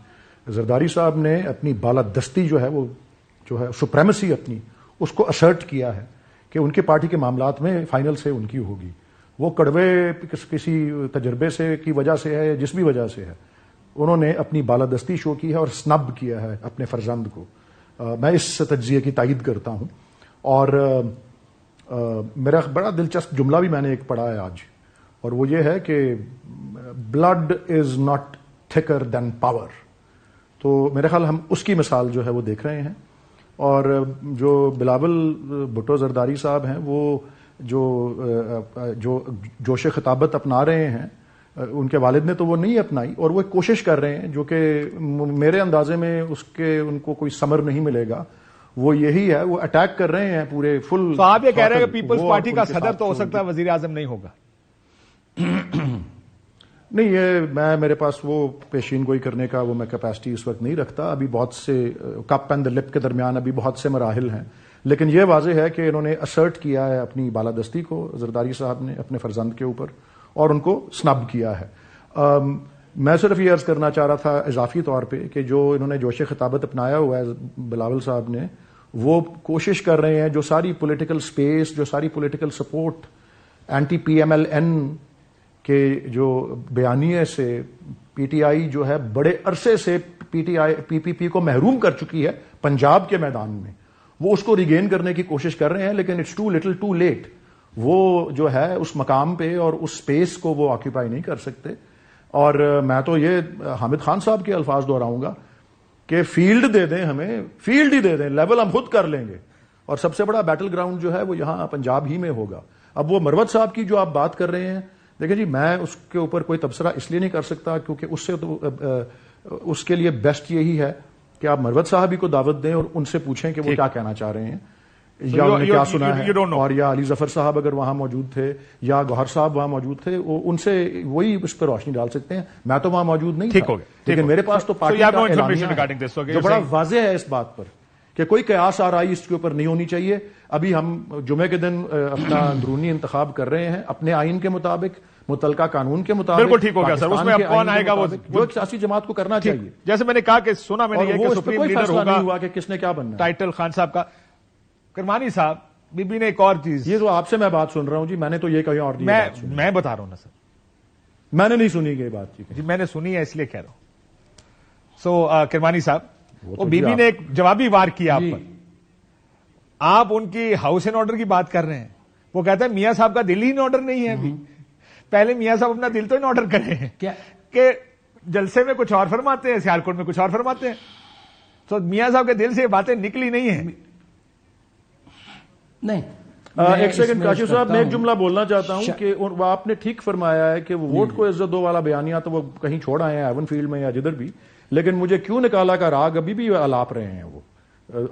زرداری صاحب نے اپنی بالادستی جو ہے سپریمیسی اپنی اس کو اسرٹ کیا ہے کہ ان کی پارٹی کے معاملات میں فائنل سے ان کی ہوگی. وہ کڑوے کسی تجربے سے کی وجہ سے ہے، جس بھی وجہ سے ہے، انہوں نے اپنی بالادستی شو کی ہے اور سنب کیا ہے اپنے فرزند کو. میں اس تجزیے کی تائید کرتا ہوں. اور میرا بڑا دلچسپ جملہ بھی میں نے ایک پڑھا ہے آج، اور وہ یہ ہے کہ blood is not thicker than power. تو میرے خیال ہم اس کی مثال جو ہے وہ دیکھ رہے ہیں. اور جو بلاول بھٹو زرداری صاحب ہیں، وہ جو جوش خطابت اپنا رہے ہیں، ان کے والد نے تو وہ نہیں اپنائی، اور وہ کوشش کر رہے ہیں جو کہ میرے اندازے میں ان کو کوئی ثمر نہیں ملے گا. وہ یہی ہے، وہ اٹیک کر رہے ہیں پورے فل. تو آپ یہ کہہ رہے ہیں کہ پیپلز پارٹی کا صدر تو ہو سکتا ہے، وزیر اعظم نہیں ہوگا؟ نہیں، یہ میرے پاس وہ پیشین گوئی کرنے کا وہ میں کیپیسٹی اس وقت نہیں رکھتا. ابھی بہت سے کپ اینڈ دا لپ کے درمیان ابھی بہت سے مراحل ہیں. لیکن یہ واضح ہے کہ انہوں نے اسرٹ کیا ہے اپنی بالادستی کو، زرداری صاحب نے اپنے فرزند کے اوپر، اور ان کو سنب کیا ہے. میں صرف یہ عرض کرنا چاہ رہا تھا اضافی طور پہ کہ جو انہوں نے جوش خطابت اپنایا ہوا ہے بلاول صاحب نے، وہ کوشش کر رہے ہیں جو ساری پولیٹیکل سپیس، جو ساری political support anti P M L N کے جو بیانیے سے پی ٹی آئی جو ہے بڑے عرصے سے پی پی پی کو محروم کر چکی ہے پنجاب کے میدان میں، وہ اس کو ریگین کرنے کی کوشش کر رہے ہیں. لیکن it's too little too late. وہ جو ہے اس مقام پہ اور اس سپیس کو وہ آکیوپائی نہیں کر سکتے. اور میں تو یہ حامد خان صاحب کے الفاظ دہراؤں گا کہ فیلڈ دے دیں، ہمیں فیلڈ ہی دے دیں، لیول ہم خود کر لیں گے. اور سب سے بڑا بیٹل گراؤنڈ جو ہے وہ یہاں پنجاب ہی میں ہوگا. اب وہ مروت صاحب کی جو آپ بات کر رہے ہیں، دیکھیں جی، میں اس کے اوپر کوئی تبصرہ اس لیے نہیں کر سکتا کیونکہ اس کے لیے بیسٹ یہی ہے کہ آپ مروت صاحب ہی کو دعوت دیں اور ان سے پوچھیں کہ وہ کیا کہنا چاہ رہے ہیں. یا انہوں نے کیا سنا you don't know. ہے، اور یا علی ظفر صاحب اگر وہاں موجود تھے یا گوہر صاحب وہاں موجود تھے، ان سے وہی اس پہ روشنی ڈال سکتے ہیں. میں تو وہاں موجود نہیں ٹھیک تھا، ہو گیا، لیکن میرے پاس تو پارٹی you have کا no information اعلامیہ regarding this, ہے okay, جو you're بڑا saying- واضح ہے اس بات پر کہ کوئی قیاس آرائی اس کے اوپر نہیں ہونی چاہیے. ابھی ہم جمعے کے دن اپنا اندرونی انتخاب کر رہے ہیں اپنے آئین کے مطابق، متعلقہ قانون کے مطابق. بالکل ٹھیک ہو گیا سر، اس پاکستان میں اب کے کون آئین کے آئے گا وہ مطابق جو ایک سیاسی جماعت کو کرنا چاہیے. جیسے میں نے کہا کہ سنا میں نے اور یہ وہ کہ اس پہ سپریم کوئی لیڈر فیصلہ نہیں ہوگا ہوا کہ کس نے کیا بننا ہے. ٹائٹل خان صاحب کا. کرمانی صاحب، بی بی نے ایک اور چیز، یہ جو آپ سے میں بات سن رہا ہوں جی، میں نے تو یہ کہیں اور میں بتا رہا ہوں نا سر، میں نے نہیں سنی یہ بات جی میں نے سنی ہے اس لیے کہہ رہا ہوں. سو کرمانی صاحب، وہ بی بی آپ- نے ایک جوابی وار کیا آپ جی. پر. آپ ان کی ہاؤس اینڈ آرڈر کی بات کر رہے ہیں، وہ کہتا ہے میاں صاحب کا دل ہی ان آرڈر نہیں ہے ابھی. پہلے میاں صاحب اپنا دل تو ان آرڈر کرے ہیں کیا؟ کہ جلسے میں کچھ اور فرماتے ہیں، سیالکوٹ میں کچھ اور فرماتے ہیں. تو میاں صاحب کے دل سے یہ باتیں نکلی نہیں ہیں. نہیں ایک سیکنڈ کاشف صاحب، میں ایک جملہ بولنا چاہتا ہوں کہ آپ نے ٹھیک فرمایا ہے کہ وہ ووٹ کو عزت دو والا بیانیہ تو وہ کہیں چھوڑ آئے ہیں ایون فیلڈ میں یا جدھر بھی، لیکن مجھے کیوں نکالا کا راگ ابھی بھی الاپ رہے ہیں. وہ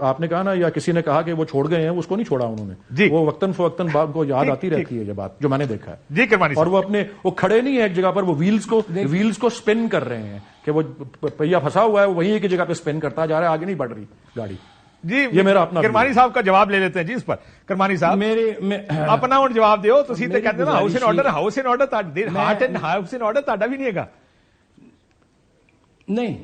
آپ نے کہا نا، یا کسی نے کہا کہ وہ چھوڑ گئے ہیں، اس کو نہیں چھوڑا انہوں جی. نے. وہ وقتاً فوقتاً بات کو یاد آتی رہتی ہے یہ بات، جو میں نے دیکھا ہے. جی کرمانی اور صاحب، وہ اپنے وہ کھڑے نہیں ہیں ایک جگہ پر، وہ ویلز کو سپن کر رہے ہیں کہ وہ پہیہ پھنسا ہوا ہے، وہ وہیں ایک جگہ پہ سپن کرتا جا رہا ہے، آگے نہیں بڑھ رہی گاڑی. جی یہ میرا اپنا کرمانی صاحب کا جواب لے لیتے ہیں جی اس پر. کرمانی صاحب اپنا اور جواب دیو تو سیدھے کہتے ہیں house and order heart and house and order TADA بھی نہیں ہے. نہیں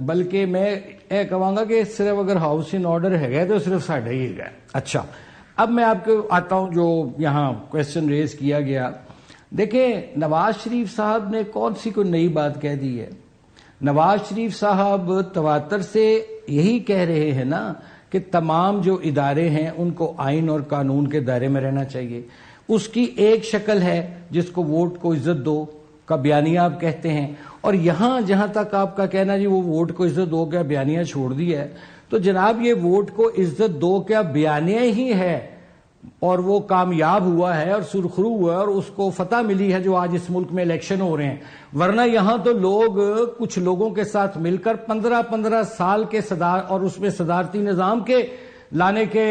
بلکہ میں یہ کہوں گا کہ صرف اگر ہاؤس ان آرڈر ہے تو صرف ساڈا ہی ہے. اچھا، اب میں آپ کو آتا ہوں جو یہاں کویسچن ریز کیا گیا. دیکھیں نواز شریف صاحب نے کون سی کوئی نئی بات کہہ دی ہے. نواز شریف صاحب تواتر سے یہی کہہ رہے ہیں نا کہ تمام جو ادارے ہیں ان کو آئین اور قانون کے دائرے میں رہنا چاہیے. اس کی ایک شکل ہے جس کو ووٹ کو عزت دو کا بیانیہ آپ کہتے ہیں. اور یہاں جہاں تک آپ کا کہنا جی وہ ووٹ کو عزت دو کیا بیانیہ چھوڑ دی ہے، تو جناب یہ ووٹ کو عزت دو کیا بیانیہ ہی ہے، اور وہ کامیاب ہوا ہے اور سرخرو ہوا ہے اور اس کو فتح ملی ہے جو آج اس ملک میں الیکشن ہو رہے ہیں. ورنہ یہاں تو لوگ کچھ لوگوں کے ساتھ مل کر 15 سال کے اور اس میں صدارتی نظام کے لانے کے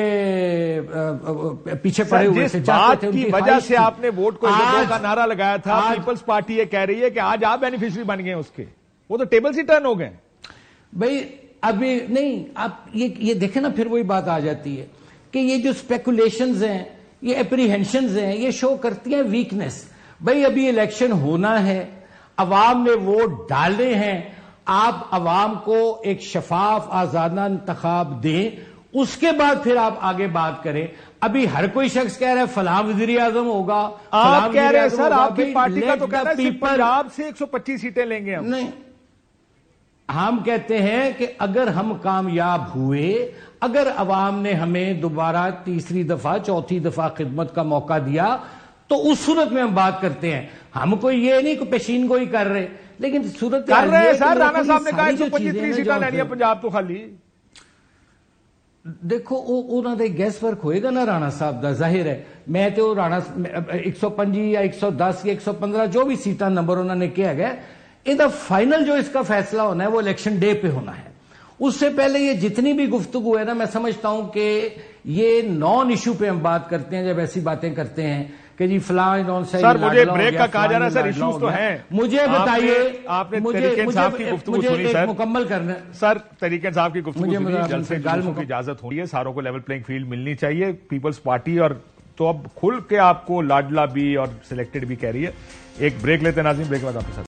پیچھے پڑے ہوئے جس بات کی وجہ سے آپ نے ووٹ کو عزت دو کا نعرہ لگایا تھا، پیپلز پارٹی یہ کہہ رہی ہے کہ آج آپ بینیفیشری بن گئے اس کے، وہ تو ٹیبل سے ٹرن ہو گئے. بھائی ابھی نہیں، آپ یہ دیکھیں نا، پھر وہی بات آ جاتی ہے کہ یہ جو اسپیکولیشنز ہیں، یہ اپریہنشنز ہیں، یہ شو کرتی ہیں ویکنس. بھائی ابھی الیکشن ہونا ہے، عوام نے ووٹ ڈالے ہیں، آپ عوام کو ایک شفاف آزادانہ انتخاب دیں، اس کے بعد پھر آپ آگے بات کریں. ابھی ہر کوئی شخص کہہ رہا ہے فلاں وزیر اعظم ہوگا، آپ کہہ رہے ہیں سر آپ کی پارٹی کا تو کہنا ہے پیپل پنجاب سے 125 سیٹیں لیں گے ہم. نہیں، ہم کہتے ہیں کہ اگر ہم کامیاب ہوئے، اگر عوام نے ہمیں دوبارہ تیسری دفعہ چوتھی دفعہ خدمت کا موقع دیا تو اس صورت میں ہم بات کرتے ہیں. ہم کوئی یہ نہیں کہ پیشین گوئی کر رہے، لیکن صورت کر رہے ہیں سر. رانا صاحب نے کہا 125 سیٹیں لینی ہے پنجاب تو خالی. دیکھو انہوں نے گیس ورک ہوئے گا نا رانا صاحب دا، ظاہر ہے. میں تو رانا 125 یا 110 یا 115 جو بھی سیٹاں نمبر انہوں نے کیا گیا، یہ فائنل جو اس کا فیصلہ ہونا ہے وہ الیکشن ڈے پہ ہونا ہے. اس سے پہلے یہ جتنی بھی گفتگو ہے نا، میں سمجھتا ہوں کہ یہ نان ایشو پہ ہم بات کرتے ہیں جب ایسی باتیں کرتے ہیں کہ جی فلاں نان سے. سر مجھے بریک کا کہا جا رہا ہے سر، ایشوز تو ہیں. مجھے بتائیے، آپ نے تحریک انصاف کی گفتگو سنی سر، مکمل کرنا سر تحریک انصاف کی گفتگو سنی، جلد سے جلد کی اجازت ہو رہی ہے، ساروں کو لیول پلینگ فیلڈ ملنی چاہیے. پیپلز پارٹی اور تو اب کھل کے آپ کو لاڈلا بھی اور سلیکٹڈ بھی کہہ رہی ہے. ایک بریک لیتے ہیں ناظرین، بریک کے بعد آپ کے ساتھ